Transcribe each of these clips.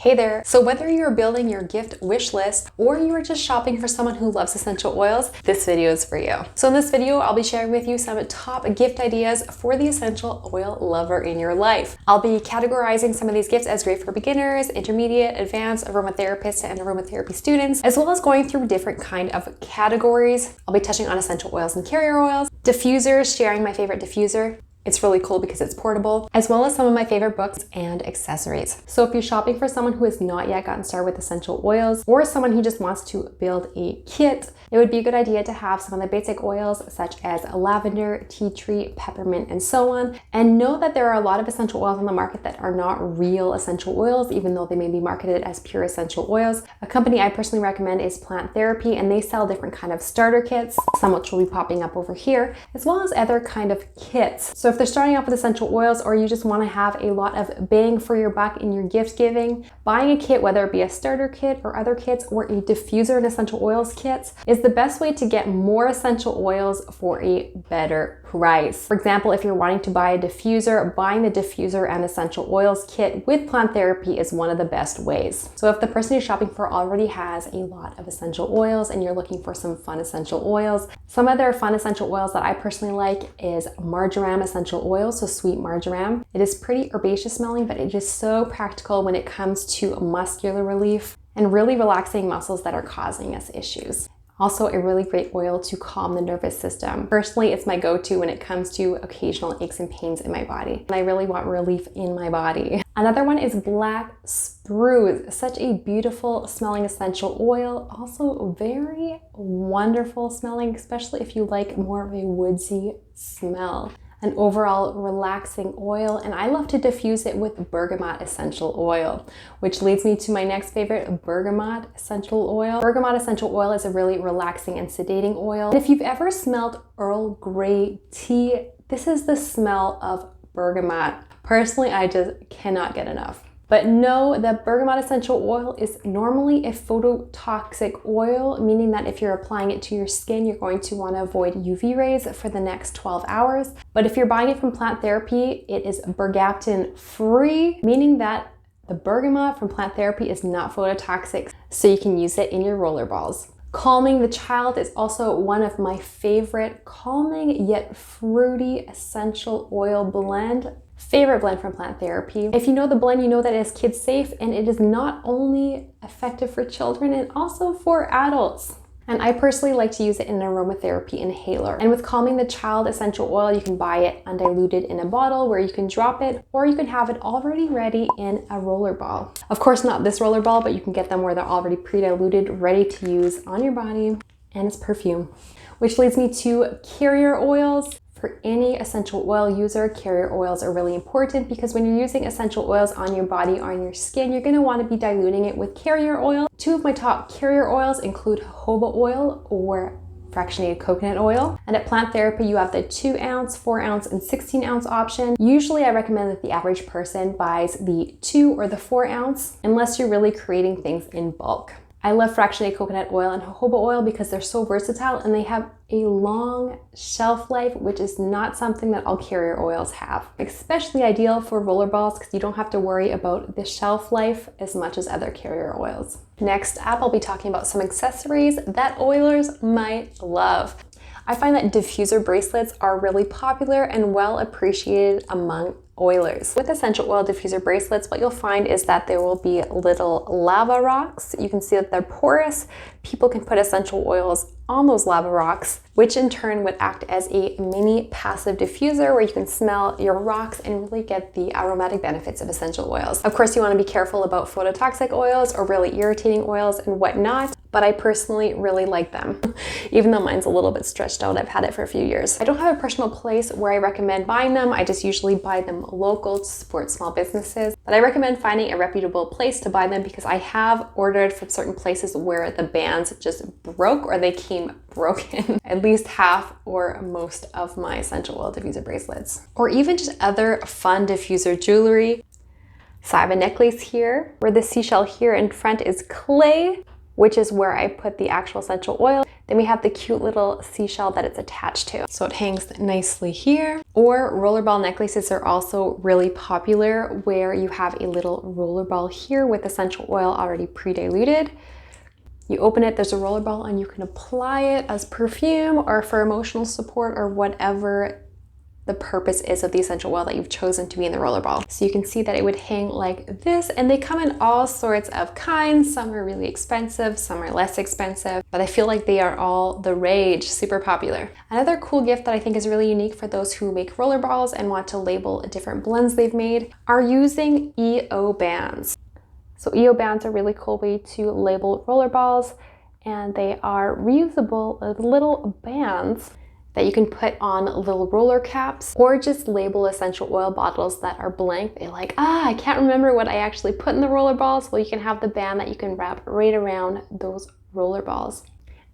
Hey there! So whether you're building your gift wish list or you are just shopping for someone who loves essential oils, this video is for you. So in this video, I'll be sharing with you some top gift ideas for the essential oil lover in your life. I'll be categorizing some of these gifts as great for beginners, intermediate, advanced, aromatherapists, and aromatherapy students, as well as going through different kind of categories. I'll be touching on essential oils and carrier oils, diffusers, sharing my favorite diffuser. It's really cool because it's portable, as well as some of my favorite books and accessories. So if you're shopping for someone who has not yet gotten started with essential oils, or someone who just wants to build a kit, it would be a good idea to have some of the basic oils such as lavender, tea tree, peppermint, and so on. And know that there are a lot of essential oils on the market that are not real essential oils, even though they may be marketed as pure essential oils. A company I personally recommend is Plant Therapy, and they sell different kind of starter kits, some which will be popping up over here, as well as other kind of kits. So if they're starting off with essential oils, or you just want to have a lot of bang for your buck in your gift giving, buying a kit, whether it be a starter kit or other kits, or a diffuser and essential oils kit, is the best way to get more essential oils for a better price. For example, if you're wanting to buy a diffuser, buying the diffuser and essential oils kit with Plant Therapy is one of the best ways. So if the person you're shopping for already has a lot of essential oils and you're looking for some fun essential oils, some of their fun essential oils that I personally like is marjoram essential oil, so sweet marjoram. It is pretty herbaceous smelling, but it is so practical when it comes to muscular relief and really relaxing muscles that are causing us issues. Also a really great oil to calm the nervous system. Personally, it's my go-to when it comes to occasional aches and pains in my body, and I really want relief in my body. Another one is black spruce, such a beautiful smelling essential oil, also very wonderful smelling, especially if you like more of a woodsy smell. An overall relaxing oil, and I love to diffuse it with bergamot essential oil, which leads me to my next favorite, bergamot essential oil. Bergamot essential oil is a really relaxing and sedating oil. And if you've ever smelled Earl Grey tea, this is the smell of bergamot. Personally, I just cannot get enough. But know that bergamot essential oil is normally a phototoxic oil, meaning that if you're applying it to your skin, you're going to want to avoid UV rays for the next 12 hours. But if you're buying it from Plant Therapy, it is bergaptan free, meaning that the bergamot from Plant Therapy is not phototoxic, so you can use it in your rollerballs. Calming the Child is also one of my favorite calming yet fruity essential oil blend. Favorite blend from Plant Therapy. If you know the blend, you know that it is kid safe, and it is not only effective for children and also for adults. And I personally like to use it in an aromatherapy inhaler. And with Calming the Child essential oil, you can buy it undiluted in a bottle where you can drop it, or you can have it already ready in a rollerball. Of course, not this rollerball, but you can get them where they're already pre-diluted, ready to use on your body, and it's perfume. Which leads me to carrier oils. For any essential oil user, carrier oils are really important because when you're using essential oils on your body or on your skin, you're going to want to be diluting it with carrier oil. Two of my top carrier oils include jojoba oil or fractionated coconut oil. And at Plant Therapy, you have the 2 ounce, 4 ounce, and 16 ounce option. Usually I recommend that the average person buys the 2 or the 4 ounce unless you're really creating things in bulk. I love fractionated coconut oil and jojoba oil because they're so versatile and they have a long shelf life, which is not something that all carrier oils have. Especially ideal for rollerballs because you don't have to worry about the shelf life as much as other carrier oils. Next up, I'll be talking about some accessories that oilers might love. I find that diffuser bracelets are really popular and well appreciated among oilers. With essential oil diffuser bracelets, what you'll find is that there will be little lava rocks. You can see that they're porous. People can put essential oils on those lava rocks, which in turn would act as a mini passive diffuser where you can smell your rocks and really get the aromatic benefits of essential oils. Of course, you want to be careful about phototoxic oils or really irritating oils and whatnot, but I personally really like them. Even though mine's a little bit stretched out, I've had it for a few years. I don't have a personal place where I recommend buying them. I just usually buy them local to support small businesses, but I recommend finding a reputable place to buy them because I have ordered from certain places where the bands just broke or they came broken. At least half or most of my essential oil diffuser bracelets. Or even just other fun diffuser jewelry. So I have a necklace here where the seashell here in front is clay, which is where I put the actual essential oil. Then we have the cute little seashell that it's attached to. So it hangs nicely here. Or rollerball necklaces are also really popular, where you have a little rollerball here with essential oil already pre-diluted. You open it, there's a rollerball, and you can apply it as perfume or for emotional support or whatever the purpose is of the essential oil that you've chosen to be in the rollerball. So you can see that it would hang like this, and they come in all sorts of kinds. Some are really expensive, some are less expensive, but I feel like they are all the rage, super popular. Another cool gift that I think is really unique for those who make rollerballs and want to label different blends they've made are using EO bands. So EO bands are a really cool way to label rollerballs, and they are reusable little bands that you can put on little roller caps, or just label essential oil bottles that are blank. They're like, I can't remember what I actually put in the rollerballs. Well, you can have the band that you can wrap right around those rollerballs.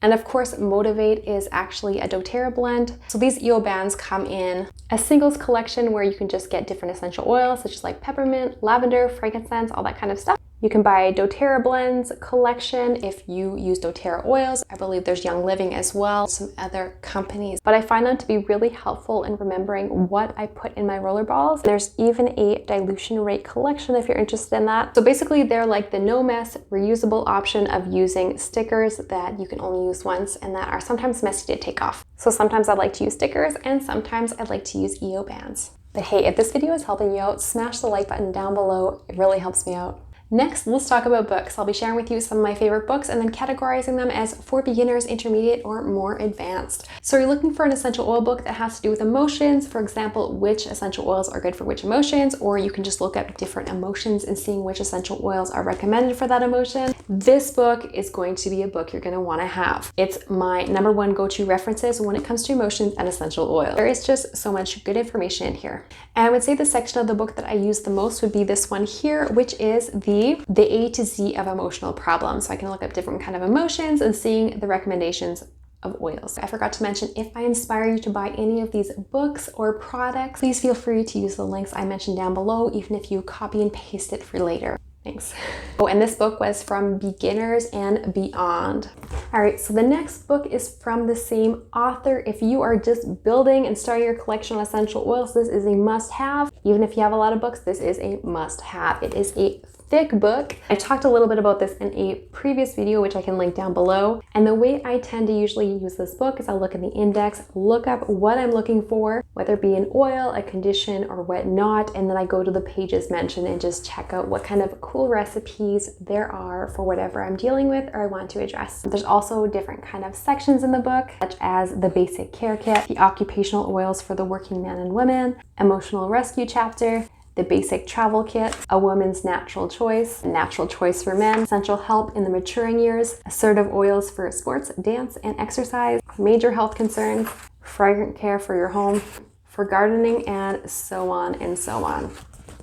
And of course, Motivate is actually a doTERRA blend. So these EO bands come in a singles collection where you can just get different essential oils, such as like peppermint, lavender, frankincense, all that kind of stuff. You can buy a doTERRA blends collection if you use doTERRA oils. I believe there's Young Living as well, some other companies. But I find them to be really helpful in remembering what I put in my rollerballs. There's even a dilution rate collection if you're interested in that. So basically they're like the no mess, reusable option of using stickers that you can only use once and that are sometimes messy to take off. So sometimes I like to use stickers and sometimes I like to use EO bands. But hey, if this video is helping you out, smash the like button down below. It really helps me out. Next, let's talk about books. I'll be sharing with you some of my favorite books and then categorizing them as for beginners, intermediate, or more advanced. So you're looking for an essential oil book that has to do with emotions, for example, which essential oils are good for which emotions, or you can just look up different emotions and seeing which essential oils are recommended for that emotion. This book is going to be a book you're going to want to have. It's my #1 go-to references when it comes to emotions and essential oil. There is just so much good information in here. And I would say the section of the book that I use the most would be this one here, which is the A to Z of emotional problems. So I can look up different kind of emotions and seeing the recommendations of oils. I forgot to mention, if I inspire you to buy any of these books or products, please feel free to use the links I mentioned down below, even if you copy and paste it for later. Thanks. Oh, and this book was from Beginners and Beyond. All right, so the next book is from the same author. If you are just building and starting your collection of essential oils, this is a must-have. Even if you have a lot of books, this is a must-have. It is a thick book. I talked a little bit about this in a previous video, which I can link down below. And the way I tend to usually use this book is I'll look in the index, look up what I'm looking for, whether it be an oil, a condition, or whatnot, and then I go to the pages mentioned and just check out what kind of cool recipes there are for whatever I'm dealing with or I want to address. There's also different kind of sections in the book, such as the basic care kit, the occupational oils for the working man and woman, emotional rescue chapter, the basic travel kit, a woman's natural choice for men, essential help in the maturing years, assertive oils for sports, dance, and exercise, major health concerns, fragrant care for your home, for gardening, and so on and so on.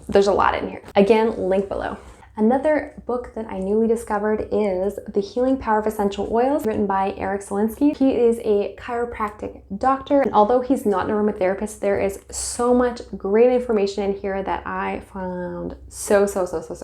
There's a lot in here. Again, link below. Another book that I newly discovered is The Healing Power of Essential Oils, written by Eric Zielinski. He is a chiropractic doctor, and although he's not an aromatherapist, there is so much great information in here that I found so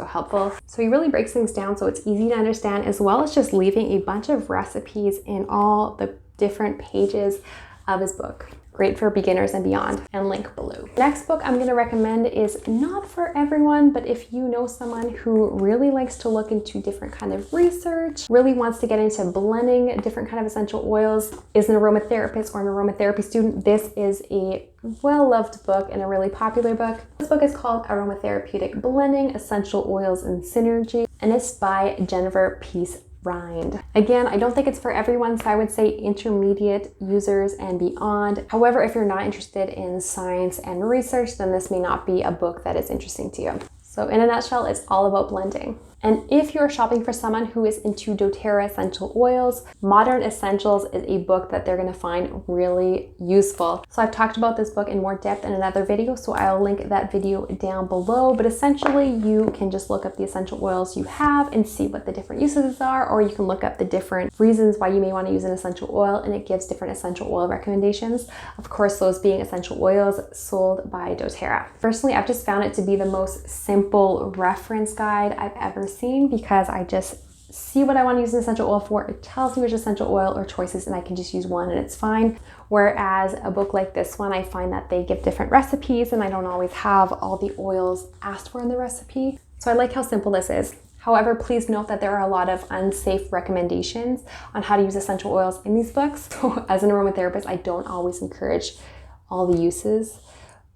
helpful. So he really breaks things down so it's easy to understand, as well as just leaving a bunch of recipes in all the different pages of his book. Great for beginners and beyond, and link below. Next book I'm going to recommend is not for everyone, but if you know someone who really likes to look into different kind of research, really wants to get into blending different kind of essential oils, is an aromatherapist or an aromatherapy student, this is a well-loved book and a really popular book. This book is called Aromatherapeutic Blending Essential Oils in Synergy, and it's by Jennifer Peace Rind. Again, I don't think it's for everyone, so I would say intermediate users and beyond. However, if you're not interested in science and research, then this may not be a book that is interesting to you. So in a nutshell, it's all about blending. And if you're shopping for someone who is into doTERRA essential oils, Modern Essentials is a book that they're going to find really useful. So I've talked about this book in more depth in another video, so I'll link that video down below. But essentially, you can just look up the essential oils you have and see what the different uses are, or you can look up the different reasons why you may want to use an essential oil, and it gives different essential oil recommendations. Of course, those being essential oils sold by doTERRA. Personally, I've just found it to be the most simple reference guide I've ever seen, because I just see what I want to use an essential oil for. It tells me which essential oil or choices, and I can just use one and it's fine. Whereas a book like this one, I find that they give different recipes and I don't always have all the oils asked for in the recipe. So I like how simple this is. However, please note that there are a lot of unsafe recommendations on how to use essential oils in these books. So as an aromatherapist, I don't always encourage all the uses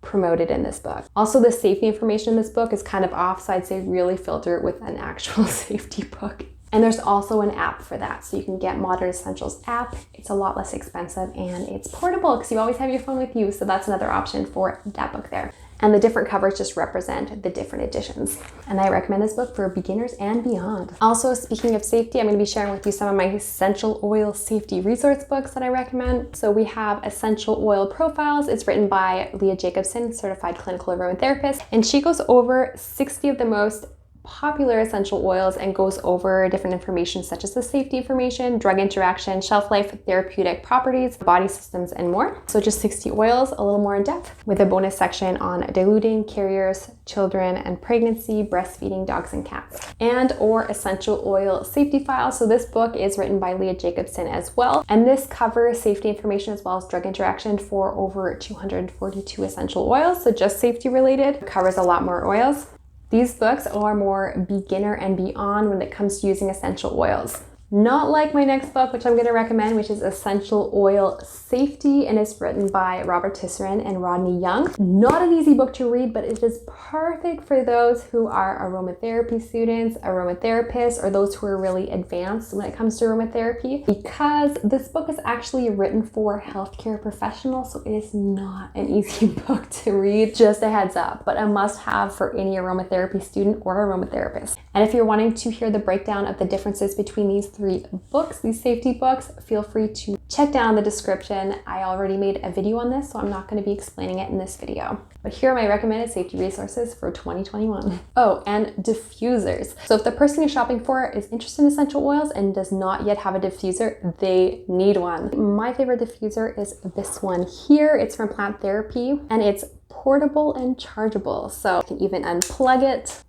promoted in this book. Also, the safety information in this book is kind of off, so I'd say really filter it with an actual safety book. And there's also an app for that, so you can get Modern Essentials app. It's a lot less expensive and it's portable because you always have your phone with you, so that's another option for that book there. And the different covers just represent the different editions. And I recommend this book for beginners and beyond. Also, speaking of safety, I'm going to be sharing with you some of my essential oil safety resource books that I recommend. So we have Essential Oil Profiles. It's written by Leah Jacobson, certified clinical aromatherapist, and she goes over 60 of the most popular essential oils and goes over different information such as the safety information, drug interaction, shelf life, therapeutic properties, body systems, and more. So just 60 oils, a little more in depth, with a bonus section on diluting, carriers, children and pregnancy, breastfeeding, dogs and cats, and or essential oil safety files. So this book is written by Leah Jacobson as well, and this covers safety information as well as drug interaction for over 242 essential oils. So just safety related, it covers a lot more oils. These books are more beginner and beyond when it comes to using essential oils. Not like my next book, which I'm going to recommend, which is Essential Oil Safety, and it's written by Robert Tisserand and Rodney Young. Not an easy book to read, but it is perfect for those who are aromatherapy students, aromatherapists, or those who are really advanced when it comes to aromatherapy, because this book is actually written for healthcare professionals, so it is not an easy book to read, just a heads up, but a must-have for any aromatherapy student or aromatherapist. And if you're wanting to hear the breakdown of the differences between these three books, these safety books, feel free to check down the description. I already made a video on this, so I'm not going to be explaining it in this video. But here are my recommended safety resources for 2021. Oh, and diffusers. So if the person you're shopping for is interested in essential oils and does not yet have a diffuser, they need one. My favorite diffuser is this one here. It's from Plant Therapy, and it's portable and chargeable. So you can even unplug it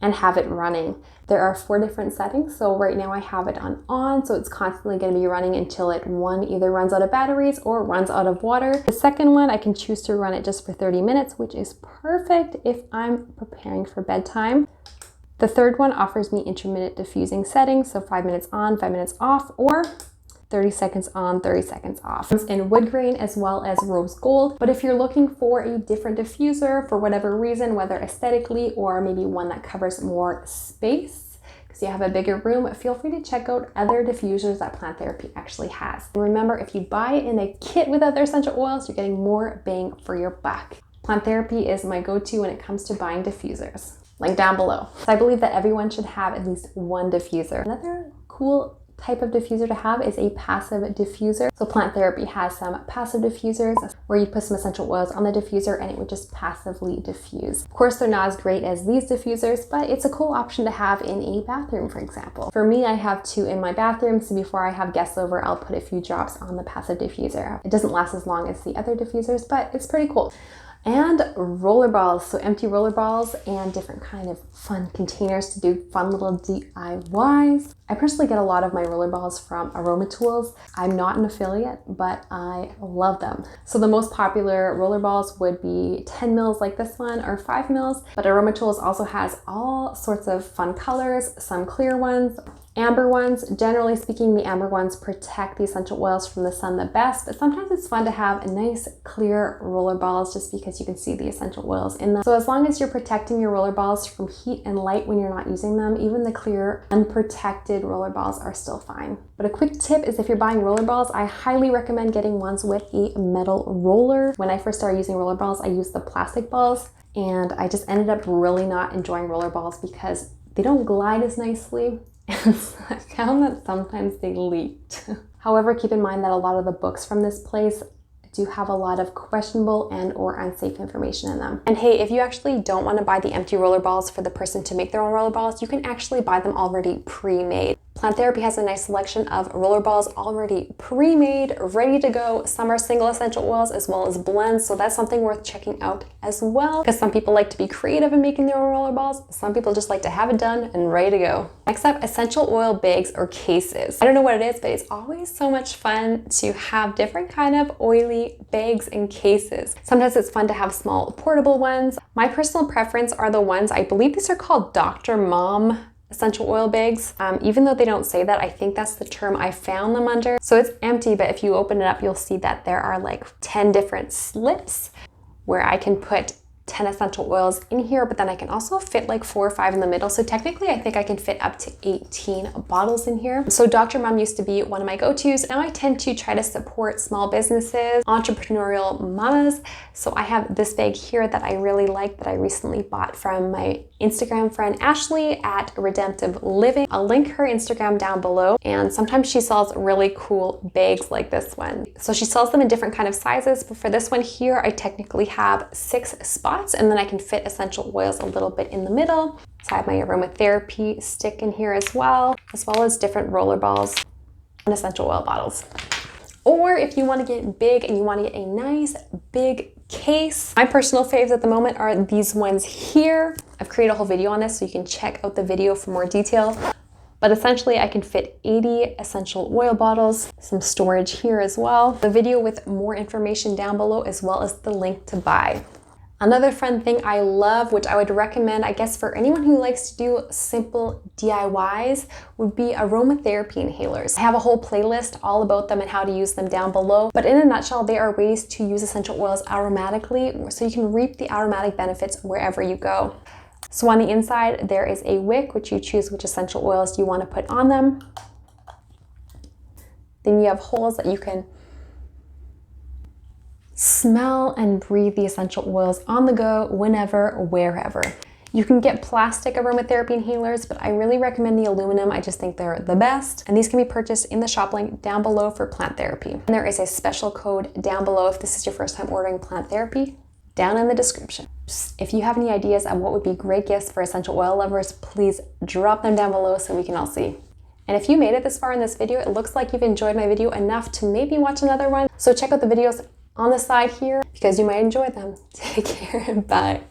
and have it running. There are 4 different settings. So right now I have it on, so it's constantly going to be running until it either runs out of batteries or runs out of water. The second one, I can choose to run it just for 30 minutes, which is perfect if I'm preparing for bedtime. The third one offers me intermittent diffusing settings, so 5 minutes on, 5 minutes off, or 30 seconds on, 30 seconds off. It's in wood grain as well as rose gold. But if you're looking for a different diffuser for whatever reason, whether aesthetically or maybe one that covers more space, because you have a bigger room, feel free to check out other diffusers that Plant Therapy actually has. And remember, if you buy it in a kit with other essential oils, you're getting more bang for your buck. Plant Therapy is my go-to when it comes to buying diffusers. Link down below. So I believe that everyone should have at least one diffuser. Another cool type of diffuser to have is a passive diffuser. So Plant Therapy has some passive diffusers where you put some essential oils on the diffuser and it would just passively diffuse. Of course, they're not as great as these diffusers, but it's a cool option to have in a bathroom, for example. For me, I have 2 in my bathroom, so before I have guests over, I'll put a few drops on the passive diffuser. It doesn't last as long as the other diffusers, but it's pretty cool. And rollerballs, so empty rollerballs and different kind of fun containers to do fun little DIYs. I personally get a lot of my rollerballs from Aromatools. I'm not an affiliate, but I love them. So the most popular rollerballs would be 10 mils like this one or 5 mils, but Aromatools also has all sorts of fun colors, some clear ones, amber ones. Generally speaking, the amber ones protect the essential oils from the sun the best, but sometimes it's fun to have a nice clear roller balls just because you can see the essential oils in them. So as long as you're protecting your roller balls from heat and light when you're not using them, even the clear unprotected roller balls are still fine. But a quick tip is if you're buying roller balls, I highly recommend getting ones with a metal roller. When I first started using roller balls, I used the plastic balls, and I just ended up really not enjoying roller balls because they don't glide as nicely. And I found that sometimes they leaked. However, keep in mind that a lot of the books from this place do have a lot of questionable and or unsafe information in them. And hey, if you actually don't want to buy the empty roller balls for the person to make their own roller balls, you can actually buy them already pre-made. Plant Therapy has a nice selection of rollerballs already pre-made, ready to go. Some are single essential oils as well as blends, so that's something worth checking out as well, because some people like to be creative in making their own rollerballs. Some people just like to have it done and ready to go. Next up, essential oil bags or cases. I don't know what it is, but it's always so much fun to have different kind of oily bags and cases. Sometimes it's fun to have small portable ones. My personal preference are the ones, I believe these are called Dr. Mom essential oil bags. Even though they don't say that, I think that's the term I found them under. So it's empty, but if you open it up, you'll see that there are like 10 different slips where I can put 10 essential oils in here, but then I can also fit like 4 or 5 in the middle. So technically I think I can fit up to 18 bottles in here. So Dr. Mom used to be one of my go-tos. Now I tend to try to support small businesses, entrepreneurial mamas. So I have this bag here that I really like that I recently bought from my Instagram friend Ashley at Redemptive Living. I'll link her Instagram down below, and sometimes she sells really cool bags like this one. So she sells them in different kind of sizes, but for this one here, I technically have 6 spots, and then I can fit essential oils a little bit in the middle. So I have my aromatherapy stick in here as well as different rollerballs and essential oil bottles. Or if you want to get big and you want to get a nice big case, my personal faves at the moment are these ones here. I've created a whole video on this, so you can check out the video for more detail. But essentially I can fit 80 essential oil bottles, some storage here as well. The video with more information down below, as well as the link to buy. Another fun thing I love, which I would recommend, I guess, for anyone who likes to do simple DIYs, would be aromatherapy inhalers. I have a whole playlist all about them and how to use them down below. But in a nutshell, they are ways to use essential oils aromatically, so you can reap the aromatic benefits wherever you go. So on the inside, there is a wick, which you choose which essential oils you want to put on them. Then you have holes that you can smell and breathe the essential oils on the go, whenever, wherever. You can get plastic aromatherapy inhalers, but I really recommend the aluminum. I just think they're the best. And these can be purchased in the shop link down below for Plant Therapy. And there is a special code down below if this is your first time ordering Plant Therapy, down in the description. If you have any ideas on what would be great gifts for essential oil lovers, please drop them down below so we can all see. And if you made it this far in this video, it looks like you've enjoyed my video enough to maybe watch another one. So check out the videos on the side here because you might enjoy them. Take care and bye.